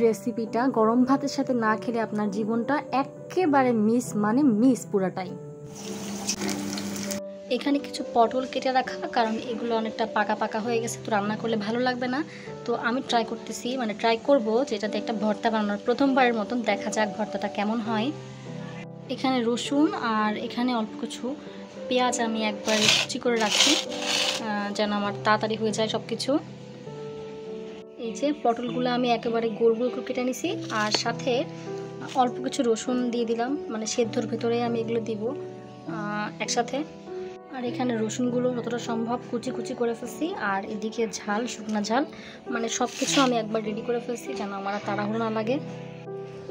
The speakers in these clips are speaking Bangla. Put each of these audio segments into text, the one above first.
রেসিপিটা গরম ভাতের সাথে না খেলে আপনার জীবনটা একেবারে মিস পুরাটাই। এখানে কিছু পটল কেটে রাখা, কারণ এগুলো অনেকটা পাকা পাকা হয়ে গেছে, তো রান্না করলে ভালো লাগবে না। তো আমি ট্রাই করব যেটাতে একটা ভর্তা বানানোর, প্রথমবারের মতন। দেখা যাক ভর্তাটা কেমন হয়। এখানে রসুন আর এখানে অল্প কিছু পেঁয়াজ আমি একবার কুচি করে রাখছি, যেন আমার তাড়াতাড়ি হয়ে যায় সব কিছু। এই যে পটলগুলো আমি একেবারে গোল গোল করে কেটে নিছি, আর সাথে অল্প কিছু রসুন দিয়ে দিলাম, মানে সেদ্ধর ভেতরে আমি এগুলো দিব একসাথে। আর এখানে রসুনগুলো যতটা সম্ভব কুচি কুচি করে ফেলছি, আর এদিকে ঝাল, শুকনো ঝাল, মানে সব কিছু আমি একবার রেডি করে ফেলছি যেন আমার তাড়াহুড়ো না লাগে।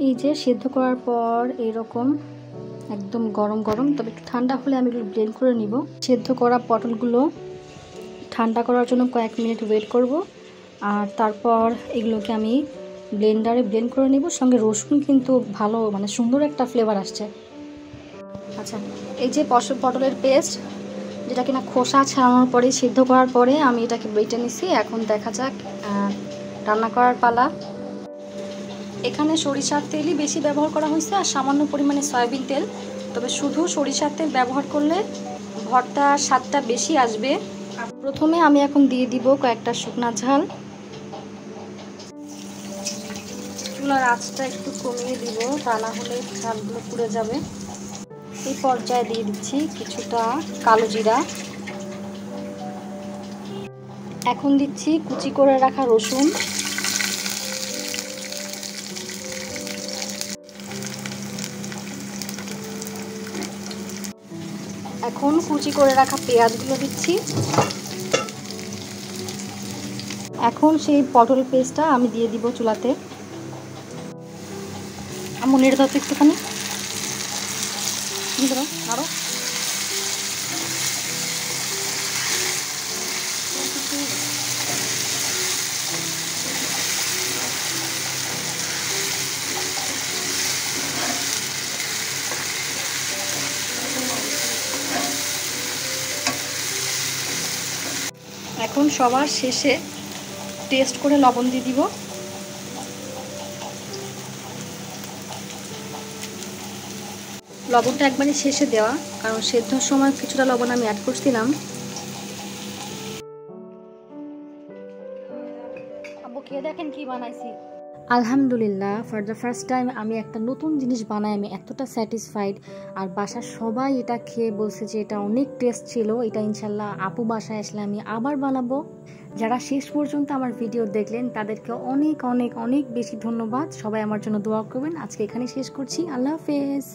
এই যে সেদ্ধ করার পর এরকম একদম গরম গরম, তবে একটু ঠান্ডা হলে আমি এগুলো ব্লেন্ড করে নিব। সেদ্ধ করা পটলগুলো ঠান্ডা করার জন্য কয়েক মিনিট ওয়েট করব, আর তারপর এগুলোকে আমি ব্লেন্ডারে ব্লেন্ড করে নিব। সঙ্গে রসুন কিন্তু ভালো, মানে সুন্দর একটা ফ্লেভার আসছে। আচ্ছা, এই যে পটলের পেস্ট, যেটা কিনা খোসা ছাড়ানোর পরে সিদ্ধ করার পরে আমি এটাকে বেটে নিছি। এখন দেখা যাক রান্না করার পালা। এখানে সরিষার তেলই বেশি ব্যবহার করা হয়েছে আর সামান্য পরিমাণে সয়াবিন তেল। তবে শুধু সরিষার তেল ব্যবহার করলে ভর্তার স্বাদটা বেশি আসবে। প্রথমে আমি এখন দিয়ে দিব কয়েকটা শুকনা ঝাল। চুলার আঁচটা একটু কমিয়ে দিব, তা না হলে ঝালগুলো পুড়ে যাবে। এই পর্যায়ে দিয়ে দিচ্ছি কিছুটা কালো জিরা। এখন দিচ্ছি কুচি করে রাখা রসুন। এখন কুচি করে রাখা পেঁয়াজগুলো দিচ্ছি। এখন সেই পটল পেস্টটা আমি দিয়ে দিব চুলাতে। আমি নেড়ে দাও একটুখানি, আরো এখন সবার শেষে টেস্ট করে লবণ দিয়ে দিব। লবণটা একবারে শেষে দেওয়া, কারণ সেদ্ধর সময় কিছুটা লবণ আমি অ্যাড করছিলাম। আব্বু খেয়ে দেখেন কি বানাইছি। আলহামদুলিল্লাহ, ফর দ্য ফার্স্ট টাইম আমি একটা নতুন জিনিস বানাই, আমি এতটা স্যাটিসফাইড। আর বাসার সবাই এটা খেয়ে বলছে যে এটা অনেক টেস্ট ছিল। এটা ইনশাল্লাহ আপু বাসায় আসলে আমি আবার বানাবো। যারা শেষ পর্যন্ত আমার ভিডিও দেখলেন তাদেরকে অনেক অনেক অনেক বেশি ধন্যবাদ। সবাই আমার জন্য দোয়া করবেন। আজকে এখানেই শেষ করছি। আল্লাহ হাফেজ।